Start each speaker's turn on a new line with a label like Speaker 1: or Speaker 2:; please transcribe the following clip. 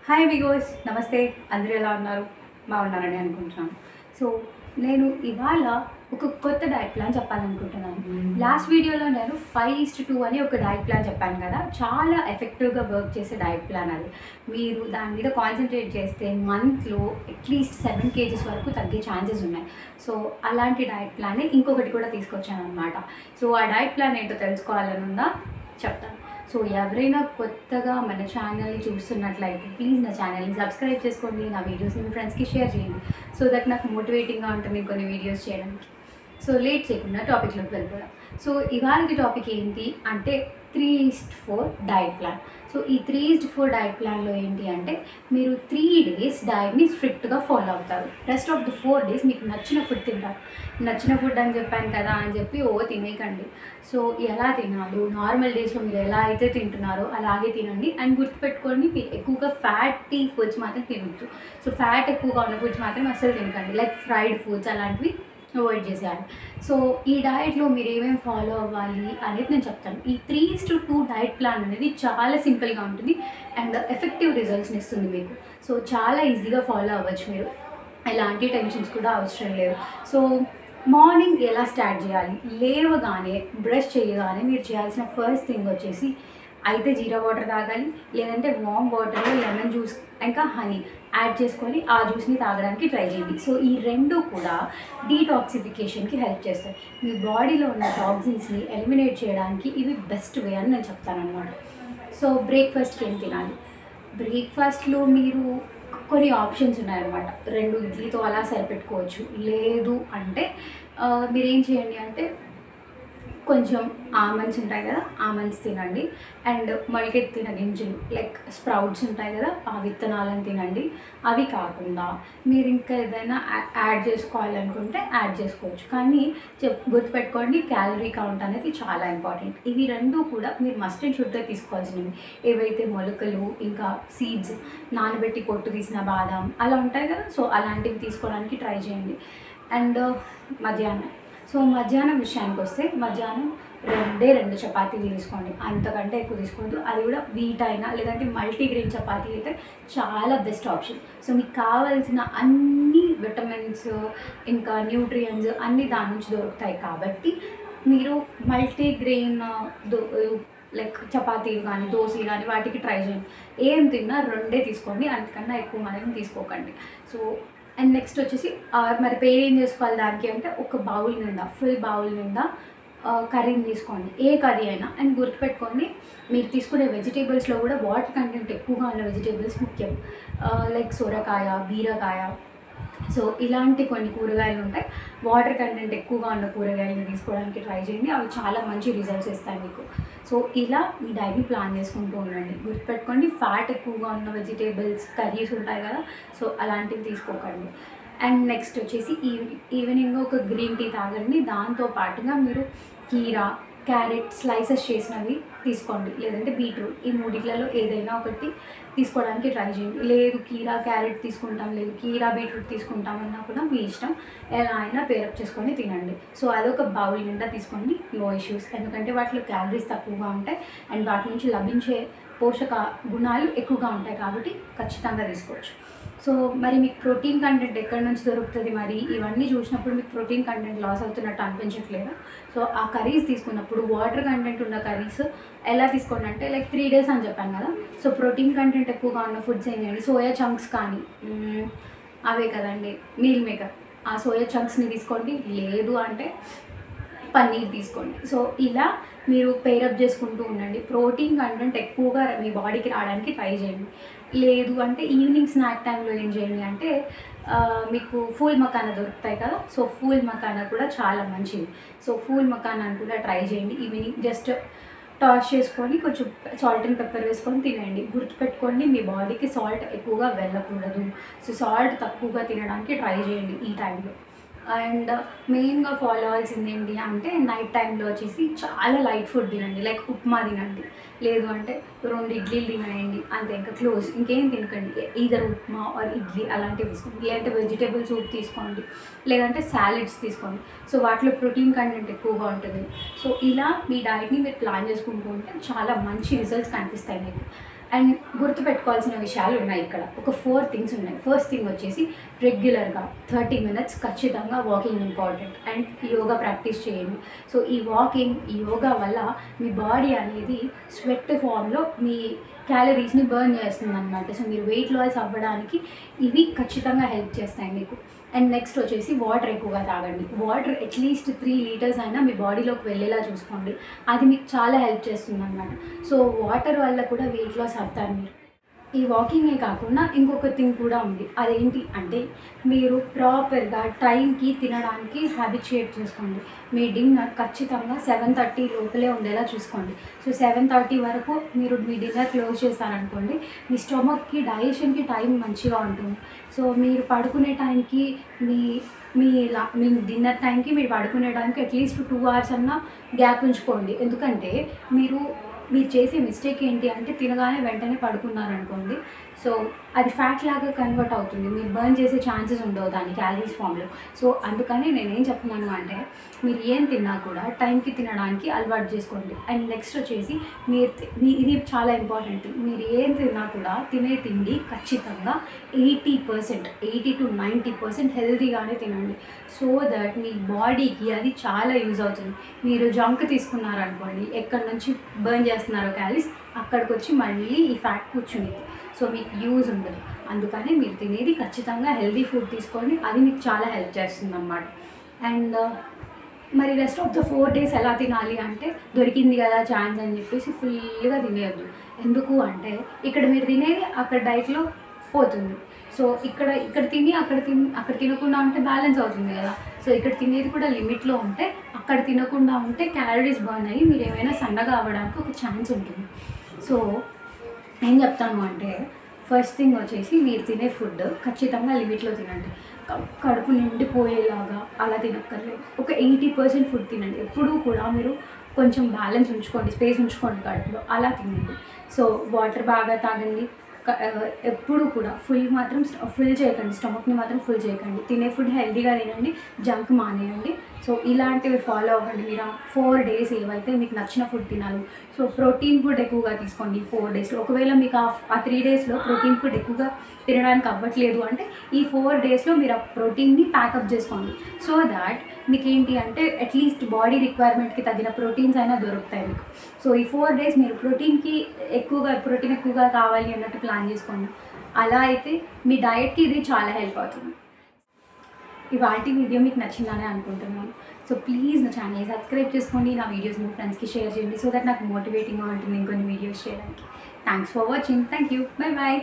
Speaker 1: Hi విగోస్ నమస్తే. అందరూ ఎలా ఉన్నారు? బాగున్నారని అనుకుంటున్నాను. సో నేను ఇవాళ ఒక కొత్త డైట్ ప్లాన్ చెప్పాలనుకుంటున్నాను. లాస్ట్ వీడియోలో నేను 5:2 అని ఒక డైట్ ప్లాన్ చెప్పాను కదా, చాలా ఎఫెక్టివ్గా వర్క్ చేసే డైట్ ప్లాన్ అది. మీరు దాని మీద కాన్సన్ట్రేట్ చేస్తే మంత్లో అట్లీస్ట్ 7 kgs వరకు తగ్గే ఛాన్సెస్ ఉన్నాయి. సో అలాంటి డైట్ ప్లాన్ ఇంకొకటి కూడా తీసుకొచ్చాను అనమాట. సో ఆ డైట్ ప్లాన్ ఏంటో తెలుసుకోవాలని ఉందా, చెప్తాను. సో ఎవరైనా కొత్తగా మన ఛానల్ని చూస్తున్నట్లయితే ప్లీజ్ నా ఛానల్ని సబ్స్క్రైబ్ చేసుకోండి, నా వీడియోస్ని మీ ఫ్రెండ్స్కి షేర్ చేయండి. సో దట్ నాకు మోటివేటింగ్గా ఉంటుంది కొన్ని వీడియోస్ చేయడానికి. సో లేట్ చేయకుండా టాపిక్లోకి వెళ్ళిపోదాం. సో ఇవాళ టాపిక్ ఏంటి అంటే 3:4 డైట్ ప్లాన్. సో ఈ 3:4 డైట్ ప్లాన్లో ఏంటి అంటే మీరు 3 days డైట్ని స్ట్రిక్ట్గా ఫాలో అవుతారు. రెస్ట్ ఆఫ్ ది 4 days మీకు నచ్చిన ఫుడ్ తింటారు. నచ్చిన ఫుడ్ అని చెప్పాను కదా అని చెప్పి తినేయకండి. సో ఎలా తినాలి, నార్మల్ డేస్లో మీరు ఎలా అయితే తింటున్నారో అలాగే తినండి. అండ్ గుర్తుపెట్టుకోండి, మీరు ఎక్కువగా ఫ్యాటీ ఫుడ్స్ మాత్రం తినొద్దు. సో ఫ్యాట్ ఎక్కువగా ఉన్న ఫుడ్స్ మాత్రం అస్సలు తినకండి, లైక్ ఫ్రైడ్ ఫుడ్స్ అలాంటివి అవాయిడ్ చేసేయాలి. సో ఈ డైట్లో మీరు ఏమేమి ఫాలో అవ్వాలి అనేది నేను చెప్తాను. ఈ 3:2 డైట్ ప్లాన్ అనేది చాలా సింపుల్గా ఉంటుంది అండ్ ఎఫెక్టివ్ రిజల్ట్స్ని ఇస్తుంది మీకు. సో చాలా ఈజీగా ఫాలో అవ్వచ్చు మీరు, ఎలాంటి టెన్షన్స్ కూడా అవసరం లేదు. సో మార్నింగ్ ఎలా స్టార్ట్ చేయాలి, లేవగానే బ్రష్ చేయగానే మీరు చేయాల్సిన ఫస్ట్ థింగ్ వచ్చేసి అయితే జీరా వాటర్ తాగాలి, లేదంటే వామ్ వాటర్లో లెమన్ జ్యూస్ ఇంకా హనీ యాడ్ చేసుకొని ఆ జ్యూస్ని తాగడానికి ట్రై చేయండి. సో ఈ రెండు కూడా డీటాక్సిఫికేషన్కి హెల్ప్ చేస్తాయి. మీ బాడీలో ఉన్న టాక్సిన్స్ని ఎలిమినేట్ చేయడానికి ఇవి బెస్ట్ వే అని నేను చెప్తాను అనమాట. సో బ్రేక్ఫాస్ట్కి ఏం తినాలి, బ్రేక్ఫాస్ట్లో మీరు కొన్ని ఆప్షన్స్ ఉన్నాయన్నమాట. 2 ఇడ్లీతో అలా సరిపెట్టుకోవచ్చు. లేదు అంటే మీరేం చేయండి అంటే కొంచెం ఆల్మండ్స్ ఉంటాయి కదా, ఆల్మండ్స్ తినండి. అండ్ మొలకెత్తిన గింజలు లైక్ స్ప్రౌట్స్ ఉంటాయి కదా, ఆ విత్తనాలను తినండి. అవి కాకుండా మీరు ఇంకా ఏదైనా యాడ్ చేసుకోవాలనుకుంటే యాడ్ చేసుకోవచ్చు. కానీ గుర్తుపెట్టుకోండి, క్యాలరీ కౌంట్ అనేది చాలా ఇంపార్టెంట్. ఇవి రెండు కూడా మీరు మస్ట్ అండ్ షుడ్గా తీసుకోవాల్సినవి. ఏవైతే మొలకలు ఇంకా సీడ్స్ నానబెట్టి పొట్టు తీసిన బాదాం అలా ఉంటాయి కదా, సో అలాంటివి తీసుకోవడానికి ట్రై చేయండి. అండ్ మధ్యాహ్నం విషయానికి వస్తే మధ్యాహ్నం 2 చపాతీలు తీసుకోండి, అంతకంటే ఎక్కువ తీసుకోవద్దు. అది కూడా వీట్ అయినా లేదంటే మల్టీగ్రెయిన్ చపాతీ అయితే చాలా బెస్ట్ ఆప్షన్. సో మీకు కావాల్సిన అన్ని విటమిన్స్ ఇంకా న్యూట్రియంట్స్ అన్నీ దాని నుంచి దొరుకుతాయి కాబట్టి మీరు మల్టీగ్రెయిన్ లైక్ చపాతీలు కానీ దోశలు కానీ వాటికి ట్రై చేయండి. ఏం తిన్నా 2 తీసుకోండి, అంతకన్నా ఎక్కువ మాత్రం తీసుకోకండి. సో అండ్ నెక్స్ట్ వచ్చేసి మరి పేరు ఏం చేసుకోవాలి దానికి అంటే ఒక బౌల్ నిండా, ఫుల్ బౌల్ నిండా కర్రీని తీసుకోండి, ఏ కర్రీ అయినా. అండ్ గుర్తుపెట్టుకోండి, మీరు తీసుకునే వెజిటేబుల్స్లో కూడా వాటర్ కంటెంట్ ఎక్కువగా ఉన్న వెజిటేబుల్స్ ముఖ్యం. లైక్ సొరకాయ, బీరకాయ, సో ఇలాంటి కొన్ని కూరగాయలు ఉంటాయి. వాటర్ కంటెంట్ ఎక్కువగా ఉన్న కూరగాయలని తీసుకోవడానికి ట్రై చేయండి, అవి చాలా మంచి రిజల్ట్స్ ఇస్తాయి మీకు. సో ఇలా మీ డైట్ని ప్లాన్ చేసుకుంటూ ఉండండి. గుర్తుపెట్టుకోండి, ఫ్యాట్ ఎక్కువగా ఉన్న వెజిటేబుల్స్ కర్రీస్ ఉంటాయి కదా, సో అలాంటివి తీసుకోకండి. అండ్ నెక్స్ట్ వచ్చేసి ఈవినింగ్ ఒక గ్రీన్ టీ తాగండి. దాంతో పాటుగా మీరు కీరా, క్యారెట్ స్లైసెస్ చేసినవి తీసుకోండి, లేదంటే బీట్రూట్, ఈ మూడిట్లలో ఏదైనా ఒకటి తీసుకోవడానికి ట్రై చేయండి. లేదు కీరా క్యారెట్ తీసుకుంటాం, లేదు కీరా బీట్రూట్ తీసుకుంటామన్నా కూడా మీ ఇష్టం, ఎలా అయినా పేరప్ చేసుకొని తినండి. సో అదొక బౌల్ నిండా తీసుకోండి, నో ఇష్యూస్. ఎందుకంటే వాటిలో క్యాలరీస్ తక్కువగా ఉంటాయి అండ్ వాటి నుంచి లభించే పోషక గుణాలు ఎక్కువగా ఉంటాయి కాబట్టి ఖచ్చితంగా తీసుకోవచ్చు. సో మరి మీకు ప్రోటీన్ కంటెంట్ ఎక్కడి నుంచి దొరుకుతుంది, మరి ఇవన్నీ చూసినప్పుడు మీకు ప్రోటీన్ కంటెంట్ లాస్ అవుతున్నట్టు అనిపించట్లేదు. సో ఆ కర్రీస్ తీసుకున్నప్పుడు వాటర్ కంటెంట్ ఉన్న కర్రీస్ ఎలా తీసుకోండి అంటే లైక్ 3 days అని చెప్పాను కదా, సో ప్రోటీన్ కంటెంట్ ఎక్కువగా ఉన్న ఫుడ్స్ ఏం చేయండి, సోయా చంక్స్ కానీ అవే కదండి మీల్ మేకర్, ఆ సోయా చంక్స్ని తీసుకోండి. లేదు అంటే పన్నీర్ తీసుకోండి. సో ఇలా మీరు పేరప్ చేసుకుంటూ ఉండండి. ప్రోటీన్ కంటెంట్ ఎక్కువగా మీ బాడీకి రావడానికి ట్రై చేయండి. లేదు అంటే ఈవినింగ్ స్నాక్ టైంలో ఏం చేయండి అంటే మీకు ఫూల్ మకానా దొరుకుతాయి కదా, సో ఫూల్ మకానా కూడా చాలా మంచిది. సో ఫూల్ మకానాని కూడా ట్రై చేయండి. ఈవినింగ్ జస్ట్ టాస్ చేసుకొని కొంచెం సాల్ట్ అండ్ పెప్పర్ వేసుకొని తినండి. గుర్తుపెట్టుకోండి, మీ బాడీకి సాల్ట్ ఎక్కువగా వెళ్ళకూడదు. సో సాల్ట్ తక్కువగా తినడానికి ట్రై చేయండి ఈ టైంలో. అండ్ మెయిన్గా ఫాలో అవ్వాల్సింది ఏంటి అంటే నైట్ టైంలో వచ్చేసి చాలా లైట్ ఫుడ్ తినండి, లైక్ ఉప్మా తినండి, లేదు అంటే 2 ఇడ్లీలు తినండి, అంతే, ఇంకా క్లోజ్, ఇంకేం తినకండి. ఈదర్ ఉప్మా ఆర్ ఇడ్లీ అలాంటివి తీసుకోండి, లేదంటే వెజిటేబుల్ సూప్ తీసుకోండి, లేదంటే సాలెడ్స్ తీసుకోండి. సో వాటిలో ప్రోటీన్ కంటెంట్ ఎక్కువగా ఉంటుంది. సో ఇలా మీ డైట్ని మీరు ప్లాన్ చేసుకుంటూ ఉంటే చాలా మంచి రిజల్ట్స్ కనిపిస్తాయి మీకు. అండ్ గుర్తుపెట్టుకోవాల్సిన విషయాలు ఉన్నాయి ఇక్కడ. ఒక 4 థింగ్స్ ఉన్నాయి. ఫస్ట్ థింగ్ వచ్చేసి రెగ్యులర్గా 30 మినిట్స్ ఖచ్చితంగా walking important and yoga practice చేయండి. సో ఈ వాకింగ్, ఈ యోగా వల్ల మీ బాడీ అనేది స్వెట్ ఫామ్లో మీ క్యాలరీస్ని బర్న్ చేస్తుంది అనమాట. సో మీరు వెయిట్ లాస్ అవ్వడానికి ఇవి ఖచ్చితంగా హెల్ప్ చేస్తాయి మీకు. అండ్ నెక్స్ట్ వచ్చేసి వాటర్ ఎక్కువగా తాగండి. వాటర్ అట్లీస్ట్ 3 లీటర్స్ అయినా మీ బాడీలోకి వెళ్ళేలా చూసుకోండి. అది మీకు చాలా హెల్ప్ చేస్తుంది అనమాట. సో వాటర్ వల్ల కూడా వెయిట్ లాస్ అవుతారు మీరు. ఈ వాకింగే కాకుండా ఇంకొక థింగ్ కూడా ఉంది. అదేంటి అంటే మీరు ప్రాపర్గా టైంకి తినడానికి హ్యాబిచుయేట్ చేసుకోండి. మీ డిన్నర్ ఖచ్చితంగా 7:30 లోపలే ఉండేలా చూసుకోండి. సో 7:30 వరకు మీరు మీ డిన్నర్ క్లోజ్ చేస్తారనుకోండి, మీ స్టమక్కి డైజెషన్కి టైం మంచిగా ఉంటుంది. సో మీరు పడుకునే టైంకి మీ మీ డిన్నర్ టైంకి మీరు పడుకునే టైంకి అట్లీస్ట్ 2 hours అన్నా గ్యాప్ ఉంచుకోండి. ఎందుకంటే మీరు చేసే మిస్టేక్ ఏంటి అంటే తినగానే వెంటనే పడుకున్నారనుకోండి, సో అది ఫ్యాట్ లాగా కన్వర్ట్ అవుతుంది. మీరు బర్న్ చేసే ఛాన్సెస్ ఉండవు దాని క్యాలరీస్ ఫామ్లో. సో అందుకని నేనేం చెప్తున్నాను అంటే మీరు ఏం తిన్నా కూడా టైంకి తినడానికి అలవాటు చేసుకోండి. అండ్ నెక్స్ట్ వచ్చేసి ఇది చాలా ఇంపార్టెంట్. మీరు ఏం తిన్నా కూడా తినే తిండి ఖచ్చితంగా 80 to 90% హెల్తీగానే తినండి. సో దట్ మీ బాడీకి అది చాలా యూజ్ అవుతుంది. మీరు జంక్ తీసుకున్నారనుకోండి, ఎక్కడి నుంచి బర్న్ చేస్తున్నారో క్యాలరీస్ అక్కడికి వచ్చి మళ్ళీ ఈ ఫ్యాట్ కూర్చుంది. సో మీకు యూజ్ ఉండదు. అందుకని మీరు తినేది ఖచ్చితంగా హెల్తీ ఫుడ్ తీసుకోండి. అది మీకు చాలా హెల్ప్ చేస్తుంది అన్నమాట. అండ్ మరి రెస్ట్ ఆఫ్ ద 4 days ఎలా తినాలి అంటే దొరికింది కదా ఛాన్స్ అని చెప్పేసి ఫుల్గా తినేయద్దు. ఎందుకు అంటే ఇక్కడ మీరు తినేది అక్కడ డైట్లో పోతుంది. సో ఇక్కడ తిని అక్కడ తినకుండా ఉంటే బ్యాలెన్స్ అవుతుంది కదా. సో ఇక్కడ తినేది కూడా లిమిట్లో ఉంటే అక్కడ తినకుండా ఉంటే క్యాలరీస్ బర్న్ అయ్యి మీరు ఏమైనా సన్నగా అవ్వడానికి ఒక ఛాన్స్ ఉంటుంది. సో ఏం చెప్తాను అంటే ఫస్ట్ థింగ్ వచ్చేసి మీరు తినే ఫుడ్ ఖచ్చితంగా లిమిట్లో తినండి. కడుపు నిండిపోయేలాగా అలా తినక్కర్లేదు. ఒక 80% ఫుడ్ తినండి. ఎప్పుడూ కూడా మీరు కొంచెం బ్యాలెన్స్ ఉంచుకోండి, స్పేస్ ఉంచుకోండి కడుపులో, అలా తినండి. సో వాటర్ బాగా తాగండి. ఎప్పుడు కూడా ఫుల్ చేయకండి. స్టమక్ని మాత్రం ఫుల్ చేయకండి. తినే ఫుడ్ హెల్తీగా తినండి, జంక్ మానేయండి. సో ఇలాంటివి ఫాలో అవ్వండి. మీరు 4 days ఏవైతే మీకు నచ్చిన ఫుడ్ తినాలి. సో ప్రోటీన్ ఫుడ్ ఎక్కువగా తీసుకోండి 4 daysలో. ఒకవేళ మీకు ఆ 3 daysలో ప్రోటీన్ ఫుడ్ ఎక్కువగా తినడానికి అవ్వట్లేదు అంటే ఈ 4 daysలో మీరు ఆ ప్రోటీన్ని ప్యాకప్ చేసుకోండి. సో దాట్ మీకు ఏంటి అంటే అట్లీస్ట్ బాడీ రిక్వైర్మెంట్కి తగిన ప్రోటీన్స్ అయినా దొరుకుతాయి మీకు. సో ఈ 4 days మీరు ప్రోటీన్ ఎక్కువగా కావాలి అన్నట్టు ప్లాన్ చేసుకోండి. అలా అయితే మీ డయట్కి ఇది చాలా హెల్ప్ అవుతుంది. ఇవాల్టి వీడియో మీకు నచ్చిందని అనుకుంటున్నాను. సో ప్లీజ్ నా ఛానల్ని సబ్స్క్రైబ్ చేసుకోండి. నా వీడియోస్ మీ ఫ్రెండ్స్కి షేర్ చేయండి. సో దట్ నాకు మోటివేటింగ్గా ఉంటుంది ఇంకొన్ని వీడియోస్ చేయడానికి. Thanks for watching. Thank you. Bye bye.